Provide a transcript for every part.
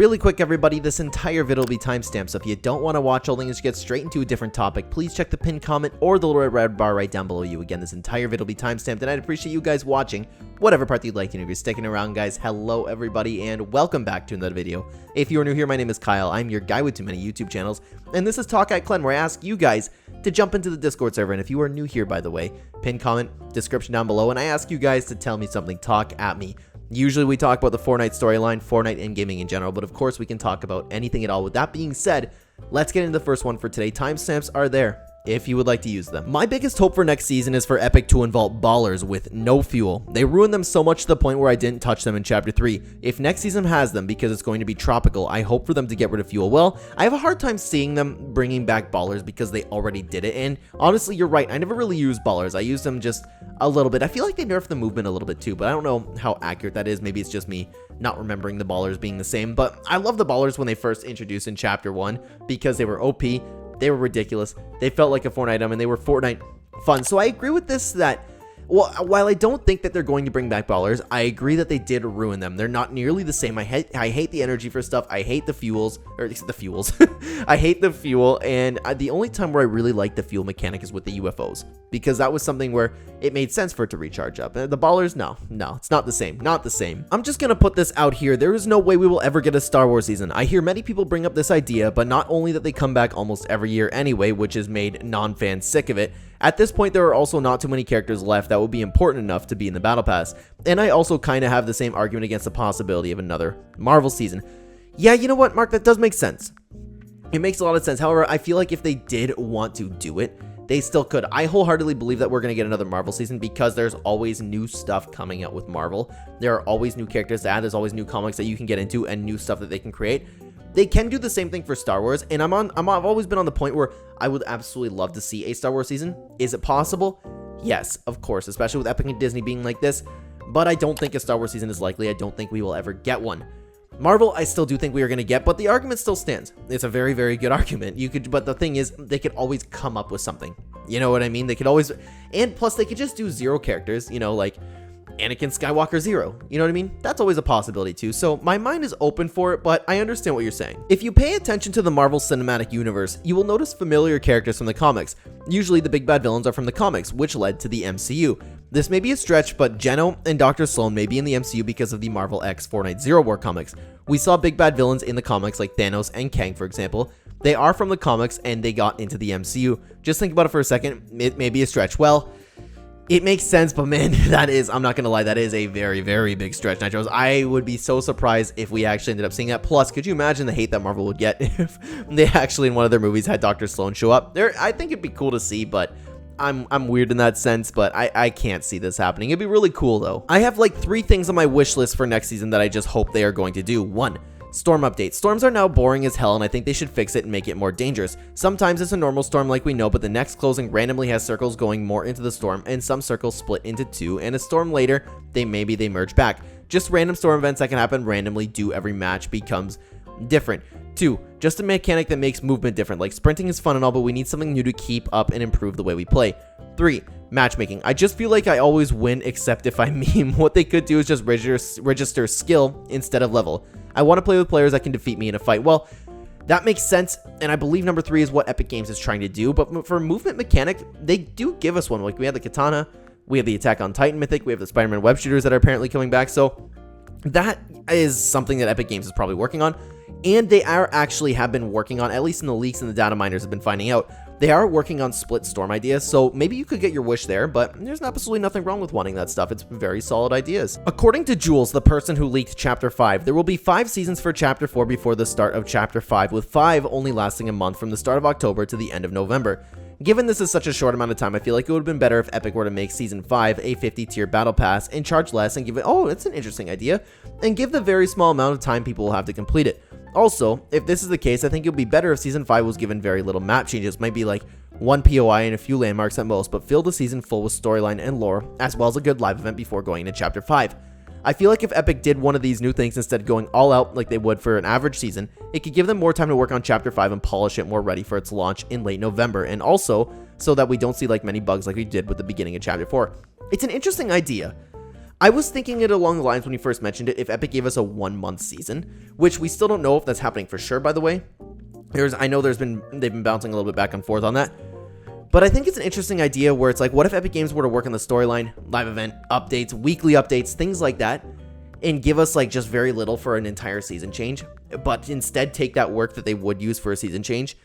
Really quick, everybody, this entire video will be timestamped, so if you don't want to watch all things, get straight into a different topic, please check the pinned comment or the little red bar right down below you. Again, this entire video will be timestamped, and I'd appreciate you guys watching whatever part you'd like. And if you're sticking around, guys, hello everybody, and welcome back to another video. If you are new here, my name is Kyle. I'm your guy with too many YouTube channels, and this is Talk at Clen, where I ask you guys to jump into the Discord server. And if you are new here, by the way, pinned comment, description down below, and I ask you guys to tell me something, talk at me. Usually we talk about the Fortnite storyline, Fortnite and gaming in general, but of course we can talk about anything at all. With that being said, let's get into the first one for today. Timestamps are there if you would like to use them. My biggest hope for next season is for Epic to involve ballers with no fuel. They ruined them so much to the point where I didn't touch them in Chapter 3. If next season has them, because it's going to be tropical, I hope for them to get rid of fuel. Well, I have a hard time seeing them bringing back ballers because they already did it, and honestly, you're right, I never really used ballers. I used them just a little bit. I feel like they nerfed the movement a little bit too, but I don't know how accurate that is. Maybe it's just me not remembering the ballers being the same, but I love the ballers when they first introduced in Chapter 1 because they were OP. They were ridiculous. They felt like a Fortnite item, and they were Fortnite fun. So I agree with this that, well, while I don't think that they're going to bring back ballers, I agree that they did ruin them. They're not nearly the same. I hate the energy for stuff. I hate the fuels, or the fuels. I hate the fuel, and the only time where I really like the fuel mechanic is with the UFOs, because that was something where it made sense for it to recharge up. The ballers, no, it's not the same. Not the same. I'm just gonna put this out here. There is no way we will ever get a Star Wars season. I hear many people bring up this idea, but not only that they come back almost every year anyway, which has made non-fans sick of it. At this point, there are also not too many characters left that would be important enough to be in the Battle Pass. And I also kind of have the same argument against the possibility of another Marvel season. Yeah, you know what, Mark? That does make sense. It makes a lot of sense. However, I feel like if they did want to do it, they still could. I wholeheartedly believe that we're going to get another Marvel season because there's always new stuff coming out with Marvel. There are always new characters to add. There's always new comics that you can get into and new stuff that they can create. They can do the same thing for Star Wars, and I've always been on the point where I would absolutely love to see a Star Wars season. Is it possible? Yes, of course, especially with Epic and Disney being like this, but I don't think a Star Wars season is likely. I don't think we will ever get one. Marvel, I still do think we are going to get, but the argument still stands. It's a very, very good argument. But the thing is, they could always come up with something. You know what I mean? They could always, and plus they could just do 0 characters, you know, like Anakin Skywalker 0, you know what I mean? That's always a possibility too, so my mind is open for it, but I understand what you're saying. If you pay attention to the Marvel Cinematic Universe, you will notice familiar characters from the comics. Usually the big bad villains are from the comics, which led to the MCU. This may be a stretch, but Geno and Dr. Sloan may be in the MCU because of the Marvel X Fortnite Zero War comics. We saw big bad villains in the comics like Thanos and Kang, for example. They are from the comics and they got into the MCU. Just think about it for a second. It may be a stretch. Well, it makes sense, but man, that is, I'm not gonna lie, that is a very, very big stretch, Nitros. I would be so surprised if we actually ended up seeing that. Plus, could you imagine the hate that Marvel would get if they actually in one of their movies had Dr. Sloan show up? I think it'd be cool to see, but I'm weird in that sense, but I can't see this happening. It'd be really cool though. I have like 3 things on my wish list for next season that I just hope they are going to do. 1. Storm update. Storms are now boring as hell, and I think they should fix it and make it more dangerous. Sometimes it's a normal storm like we know, but the next closing randomly has circles going more into the storm, and some circles split into 2, and a storm later, they merge back. Just random storm events that can happen randomly do every match becomes different. 2. Just a mechanic that makes movement different. Like sprinting is fun and all, but we need something new to keep up and improve the way we play. 3. Matchmaking. I just feel like I always win except if I meme. What they could do is just register skill instead of level. I want to play with players that can defeat me in a fight. Well, that makes sense, and I believe number 3 is what Epic Games is trying to do, but for movement mechanic, they do give us one. Like, we have the Katana, we have the Attack on Titan mythic, we have the Spider-Man web shooters that are apparently coming back, so that is something that Epic Games is probably working on, and they have been working on, at least in the leaks and the data miners have been finding out, they are working on split storm ideas, so maybe you could get your wish there, but there's absolutely nothing wrong with wanting that stuff. It's very solid ideas. According to Jules, the person who leaked Chapter 5, there will be 5 seasons for Chapter 4 before the start of Chapter 5, with 5 only lasting a month from the start of October to the end of November. Given this is such a short amount of time, I feel like it would have been better if Epic were to make Season 5 a 50-tier battle pass and charge less and give it, oh, that's an interesting idea, and give the very small amount of time people will have to complete it. Also, if this is the case, I think it would be better if Season 5 was given very little map changes, might be like 1 POI and a few landmarks at most, but fill the season full with storyline and lore, as well as a good live event before going into Chapter 5. I feel like if Epic did one of these new things instead of going all out like they would for an average season, it could give them more time to work on Chapter 5 and polish it more ready for its launch in late November, and also so that we don't see like many bugs like we did with the beginning of Chapter 4. It's an interesting idea. I was thinking it along the lines when you first mentioned it, if Epic gave us a 1-month season, which we still don't know if that's happening for sure, by the way. I know they've been bouncing a little bit back and forth on that. But I think it's an interesting idea where it's like, what if Epic Games were to work on the storyline, live event, updates, weekly updates, things like that, and give us like just very little for an entire season change, but instead take that work that they would use for a season change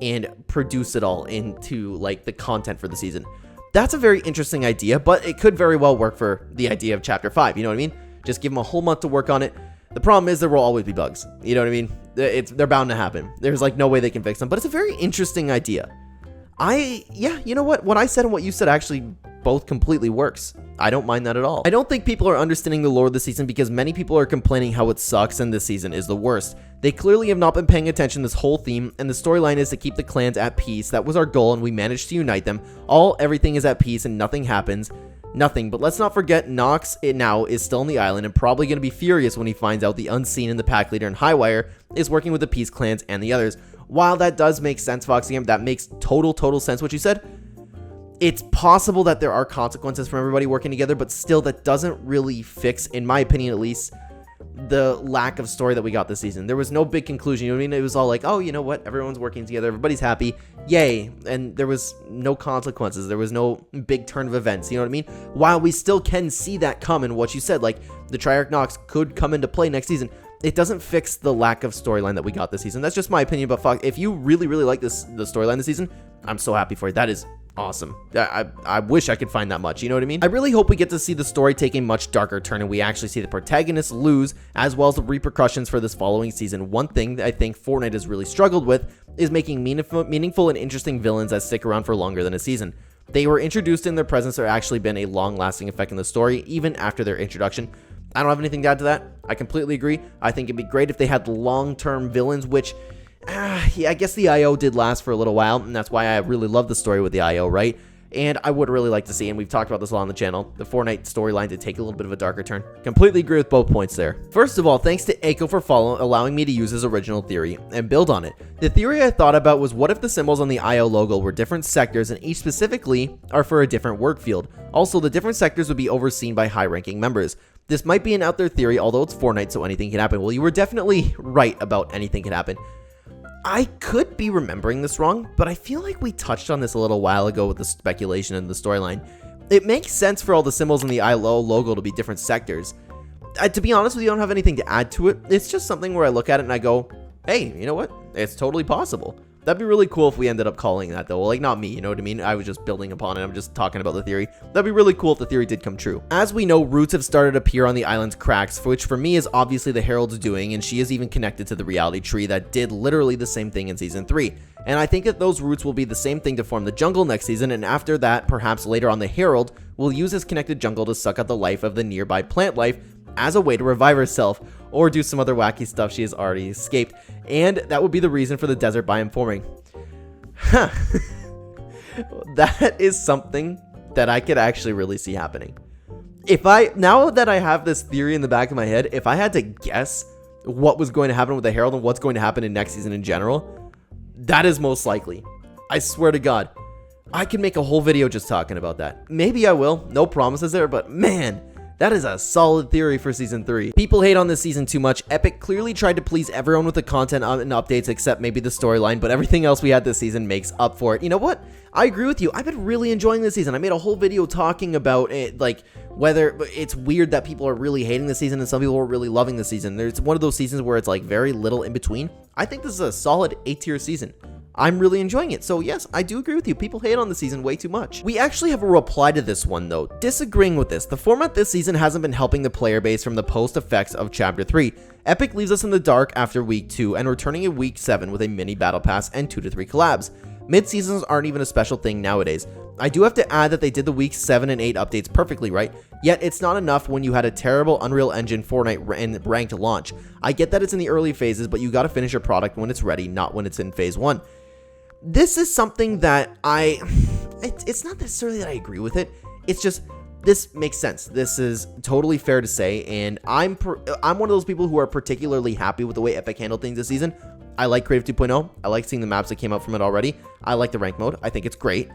and produce it all into like the content for the season. That's a very interesting idea, but it could very well work for the idea of Chapter 5, you know what I mean? Just give them a whole month to work on it. The problem is there will always be bugs, you know what I mean? They're bound to happen. There's like no way they can fix them, but it's a very interesting idea. Yeah, you know what I said and what you said actually both completely works. I don't mind that at all. I don't think people are understanding the lore of the season because many people are complaining how it sucks and this season is the worst. They clearly have not been paying attention to this whole theme, and the storyline is to keep the clans at peace. That was our goal, and we managed to unite them. Everything is at peace and nothing happens. Nothing, but let's not forget Nox now is still on the island and probably going to be furious when he finds out the Unseen and the pack leader in Highwire is working with the peace clans and the others. While that does make sense, Foxy, that makes total sense what you said. It's possible that there are consequences from everybody working together, but still that doesn't really fix, in my opinion at least, the lack of story that we got this season. There was no big conclusion, you know what I mean? It was all like, oh, you know what? Everyone's working together, everybody's happy, yay. And there was no consequences. There was no big turn of events, you know what I mean? While we still can see that come in what you said, like the Triarch Nox could come into play next season, it doesn't fix the lack of storyline that we got this season. That's just my opinion, but fuck, if you really like the storyline this season, I'm so happy for you. That is awesome. I wish I could find that much, you know what I mean? I really hope we get to see the story take a much darker turn and we actually see the protagonists lose, as well as the repercussions for this following season. One thing that I think Fortnite has really struggled with is making meaningful and interesting villains that stick around for longer than a season. They were introduced and their presence have actually been a long-lasting effect in the story, even after their introduction. I don't have anything to add to that. I completely agree. I think it'd be great if they had long-term villains, which yeah, I guess the IO did last for a little while, and that's why I really love the story with the IO, right? And I would really like to see, and we've talked about this a lot on the channel, the Fortnite storyline to take a little bit of a darker turn. Completely agree with both points there. First of all, thanks to ACUBE for allowing me to use his original theory and build on it. The theory I thought about was, what if the symbols on the IO logo were different sectors and each specifically are for a different work field? Also, the different sectors would be overseen by high-ranking members. This might be an out there theory, although it's Fortnite, so anything can happen. Well, you were definitely right about anything can happen. I could be remembering this wrong, but I feel like we touched on this a little while ago with the speculation and the storyline. It makes sense for all the symbols in the IO logo to be different sectors. To be honest with you, I don't have anything to add to it. It's just something where I look at it and I go, hey, you know what? It's totally possible. That'd be really cool if we ended up calling that, though. Well, like, not me, you know what I mean? I was just building upon it. I'm just talking about the theory. That'd be really cool if the theory did come true. As we know, roots have started to appear on the island's cracks, which for me is obviously the Herald's doing, and she is even connected to the reality tree that did literally the same thing in Season 3. And I think that those roots will be the same thing to form the jungle next season, and after that, perhaps later on the Herald will use this connected jungle to suck out the life of the nearby plant life as a way to revive herself, or do some other wacky stuff she has already escaped. And that would be the reason for the desert biome forming. Huh. That is something that I could actually really see happening. Now that I have this theory in the back of my head, if I had to guess what was going to happen with the Herald and what's going to happen in next season in general, that is most likely. I swear to God, I can make a whole video just talking about that. Maybe I will, no promises there, but man, that is a solid theory for Season 3. People hate on this season too much. Epic clearly tried to please everyone with the content and updates except maybe the storyline, but everything else we had this season makes up for it. You know what? I agree with you. I've been really enjoying this season. I made a whole video talking about it, like whether it's weird that people are really hating the season and some people are really loving the season. There's one of those seasons where it's like very little in between. I think this is a solid A-tier season. I'm really enjoying it. So yes, I do agree with you. People hate on the season way too much. We actually have a reply to this one though. Disagreeing with this, the format this season hasn't been helping the player base from the post effects of Chapter 3. Epic leaves us in the dark after week 2 and returning in week 7 with a mini battle pass and 2 to 3 collabs. Mid-seasons aren't even a special thing nowadays. I do have to add that they did the week 7 and 8 updates perfectly right, yet it's not enough when you had a terrible Unreal Engine Fortnite ranked launch. I get that it's in the early phases, but you gotta finish your product when it's ready, not when it's in phase 1. This is something that it's not necessarily that I agree with it. It's just, this makes sense. This is totally fair to say, and I'm one of those people who are particularly happy with the way Epic handled things this season. I like Creative 2.0. I like seeing the maps that came out from it already. I like the rank mode. I think it's great.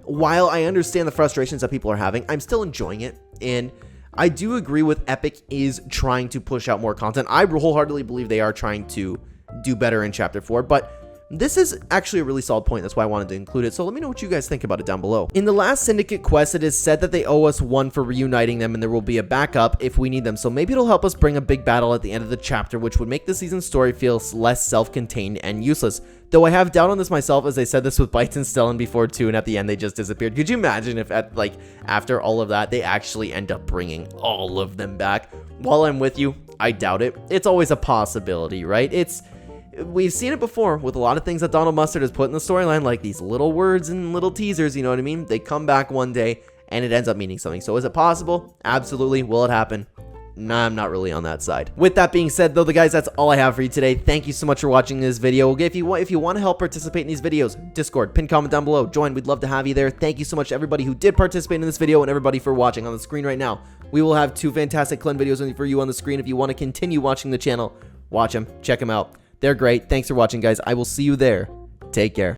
While I understand the frustrations that people are having, I'm still enjoying it, and I do agree with Epic is trying to push out more content. I wholeheartedly believe they are trying to do better in Chapter 4, but this is actually a really solid point. That's why I wanted to include it. So let me know what you guys think about it down below. In the last Syndicate quest, it is said that they owe us 1 for reuniting them, and there will be a backup if we need them. So maybe it'll help us bring a big battle at the end of the chapter, which would make the season's story feel less self-contained and useless. Though I have doubt on this myself, as I said this with Bites and Stellan before too, and at the end they just disappeared. Could you imagine if after all of that, they actually end up bringing all of them back? While I'm with you, I doubt it. It's always a possibility, right? We've seen it before with a lot of things that Donald Mustard has put in the storyline, like these little words and little teasers, you know what I mean? They come back one day and it ends up meaning something. So is it possible? Absolutely. Will it happen? Nah, I'm not really on that side. With that being said, though, guys, that's all I have for you today. Thank you so much for watching this video. If you want to help participate in these videos, Discord, pin comment down below, join. We'd love to have you there. Thank you so much to everybody who did participate in this video and everybody for watching on the screen right now. We will have 2 fantastic Clen videos for you on the screen. If you want to continue watching the channel, watch them, check them out. They're great. Thanks for watching, guys. I will see you there. Take care.